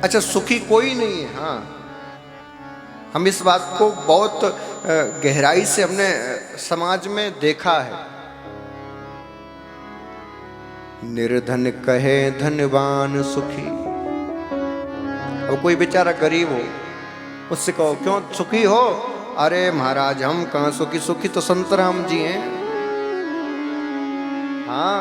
अच्छा, सुखी कोई नहीं है। हाँ, हम इस बात को बहुत गहराई से हमने समाज में देखा है। निर्धन कहे धनवान सुखी। और कोई बेचारा गरीब हो, उससे कहो क्यों सुखी हो? अरे महाराज हम कहाँ सुखी, सुखी तो संत राम जी हैं। हाँ,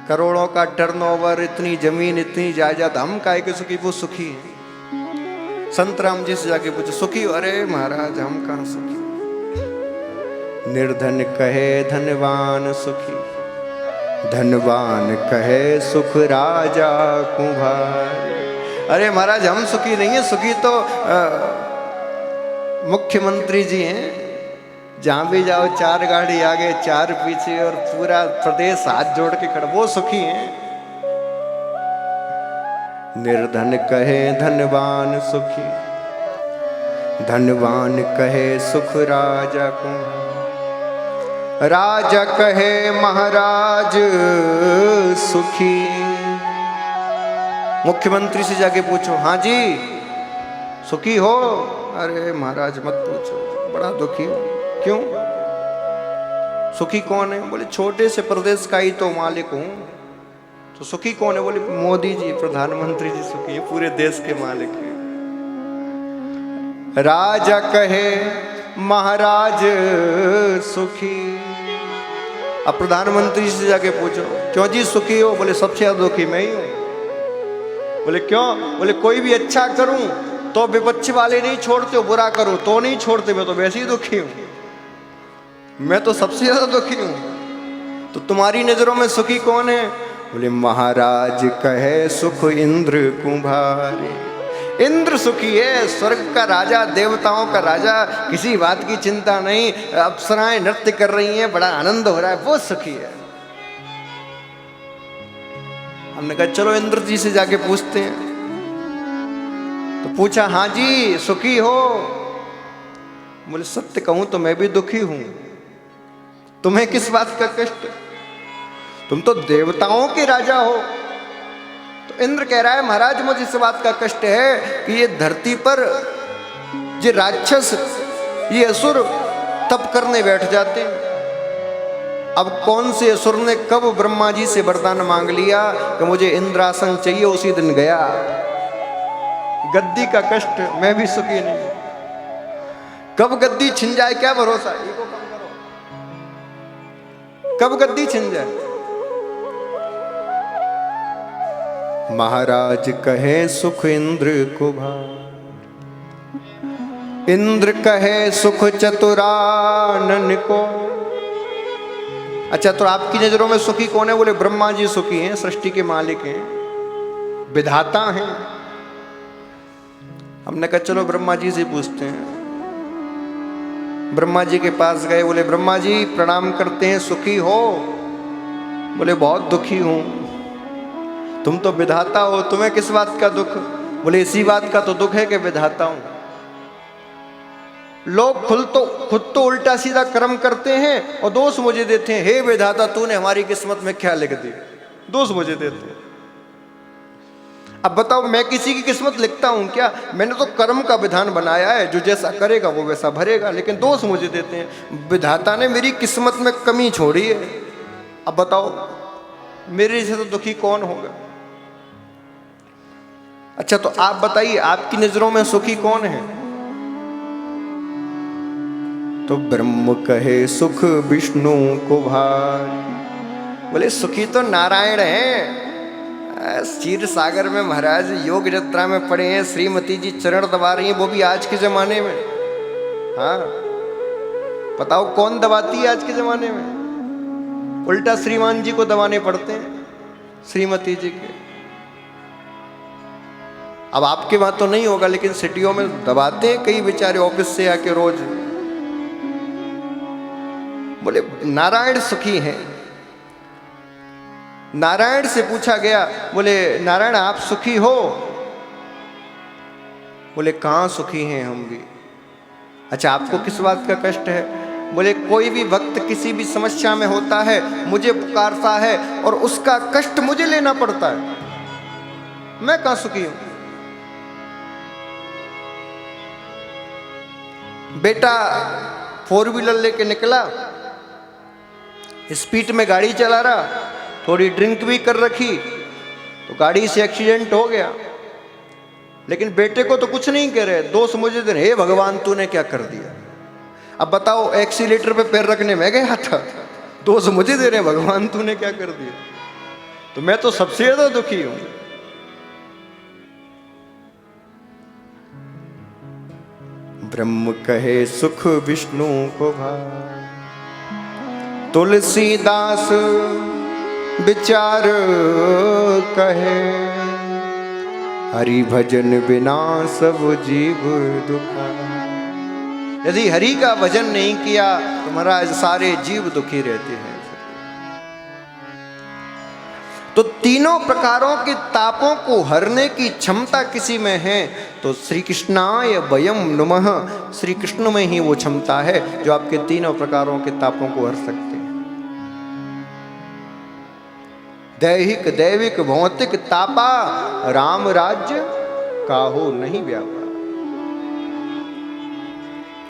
करोड़ों का टर्नओवर, इतनी जमीन, इतनी जायदाद, हम काहे के सुखी, वो सुखी हैं। संत राम जी से जाके पूछो सुखी हो? अरे महाराज हम कहाँ सुखी। निर्धन कहे धनवान सुखी, धनवान कहे सुख राजा कुम्हार। अरे महाराज हम सुखी नहीं है, सुखी तो मुख्यमंत्री जी हैं। जहां भी जाओ चार गाड़ी आगे चार पीछे और पूरा प्रदेश हाथ जोड़ के खड़ा, वो सुखी हैं। निर्धन कहे धनवान सुखी, धनवान कहे सुख राजा कुम्हार। राजा कहे महाराज सुखी। मुख्यमंत्री से जाके पूछो हाँ जी सुखी हो? अरे महाराज मत पूछो, बड़ा दुखी हूं। क्यों? सुखी कौन है? बोले छोटे से प्रदेश का ही तो मालिक हूं। तो सुखी कौन है? बोले मोदी जी, प्रधानमंत्री जी सुखी है, पूरे देश के मालिक है। राजा कहे महाराज सुखी। अब प्रधानमंत्री से जाके पूछो क्यों जी सुखी हो? बोले सबसे ज्यादा दुखी मैं ही हूं। बोले क्यों? बोले कोई भी अच्छा करूं तो विपक्ष वाले नहीं छोड़ते हो, बुरा करो तो नहीं छोड़ते, मैं तो वैसे ही दुखी हूं। मैं तो सबसे ज्यादा दुखी हूं। तो तुम्हारी नजरों में सुखी कौन है? बोले महाराज कहे सुख इंद्र कुम्हारे। इंद्र सुखी है, स्वर्ग का राजा, देवताओं का राजा, किसी बात की चिंता नहीं, अप्सराएं नृत्य कर रही हैं, बड़ा आनंद हो रहा है, वो सुखी है। हमने कहा चलो इंद्र जी से जाके पूछते हैं। तो पूछा हाँ जी सुखी हो? बोले सत्य कहूं तो मैं भी दुखी हूं। तुम्हें किस बात का कष्ट? तुम तो देवताओं के राजा हो। तो इंद्र कह रहा है महाराज मुझे इस बात का कष्ट है कि ये धरती पर ये राक्षस, ये असुर तप करने बैठ जाते हैं। अब कौन से असुर ने कब ब्रह्मा जी से वरदान मांग लिया कि मुझे इंद्रासन चाहिए, उसी दिन गया। गद्दी का कष्ट, मैं भी सुखी नहीं। कब गद्दी छिन जाए क्या भरोसा? ईगो कम करो। कब गद्दी छिन जाए? महाराज कहे सुख इंद्र कुम्हार। इंद्र कहे सुख चतुरानन को। अच्छा तो आपकी नजरों में सुखी कौन है? बोले ब्रह्मा जी सुखी हैं, सृष्टि के मालिक हैं, विधाता हैं। हमने कहा चलो ब्रह्मा जी से पूछते हैं। ब्रह्मा जी के पास गए, बोले ब्रह्मा जी प्रणाम करते हैं, सुखी हो? बोले बहुत दुखी हूं। तुम तो विधाता हो, तुम्हें किस बात का दुख? बोले इसी बात का तो दुख है कि विधाता हूं। लोग खुद तो उल्टा सीधा कर्म करते हैं और दोष मुझे देते हैं। हे विधाता तूने हमारी किस्मत में क्या लिख दी? दोष मुझे देते हैं। अब बताओ मैं किसी की किस्मत लिखता हूं क्या? मैंने तो कर्म का विधान बनाया है, जो जैसा करेगा वो वैसा भरेगा, लेकिन दोष मुझे देते हैं। विधाता ने मेरी किस्मत में कमी छोड़ी है। अब बताओ मेरे से तो दुखी कौन होगा? अच्छा तो आप बताइए आपकी नजरों में सुखी कौन है? तो ब्रह्म कहे सुख विष्णु को भाई। बोले सुखी तो नारायण है। क्षीर सागर में महाराज योग यात्रा में पड़े हैं, श्रीमती जी चरण दबा रही हैं, वो भी आज के जमाने में। हाँ बताओ कौन दबाती है आज के जमाने में? उल्टा श्रीमान जी को दबाने पड़ते हैं, श्रीमती जी के। अब आपके वहां तो नहीं होगा, लेकिन सिटियों में दबाते हैं कई बेचारे ऑफिस से आके रोज। बोले नारायण सुखी हैं। नारायण से पूछा गया, बोले नारायण आप सुखी हो? बोले कहां सुखी हैं हम भी। अच्छा आपको किस बात का कष्ट है? बोले कोई भी भक्त किसी भी समस्या में होता है, मुझे पुकारता है और उसका कष्ट मुझे लेना पड़ता है। मैं कहां सुखी हूं। बेटा 4 व्हीलर लेके निकला, स्पीड में गाड़ी चला रहा, थोड़ी ड्रिंक भी कर रखी, तो गाड़ी से एक्सीडेंट हो गया। लेकिन बेटे को तो कुछ नहीं कह रहे, दोष मुझे दे रहे, हे भगवान तूने क्या कर दिया। अब बताओ, एक्सीलेटर पे पैर रखने में गया था, दोष मुझे दे रहे, भगवान तूने क्या कर दिया। तो मैं तो सबसे ज्यादा दुखी हूं। ब्रह्म कहे सुख विष्णु को भाई, तुलसीदास विचार कहे, हरि भजन बिना सब जीव दुखा। यदि हरि का भजन नहीं किया तो महाराज सारे जीव दुखी रहते हैं। तो तीनों प्रकारों के तापों को हरने की क्षमता किसी में है तो श्री कृष्णाय वयम नमः, श्री कृष्ण में ही वो क्षमता है जो आपके तीनों प्रकारों के तापों को हर सकते हैं। दैहिक दैविक भौतिक तापा राम राज्य काहो नहीं व्यापा।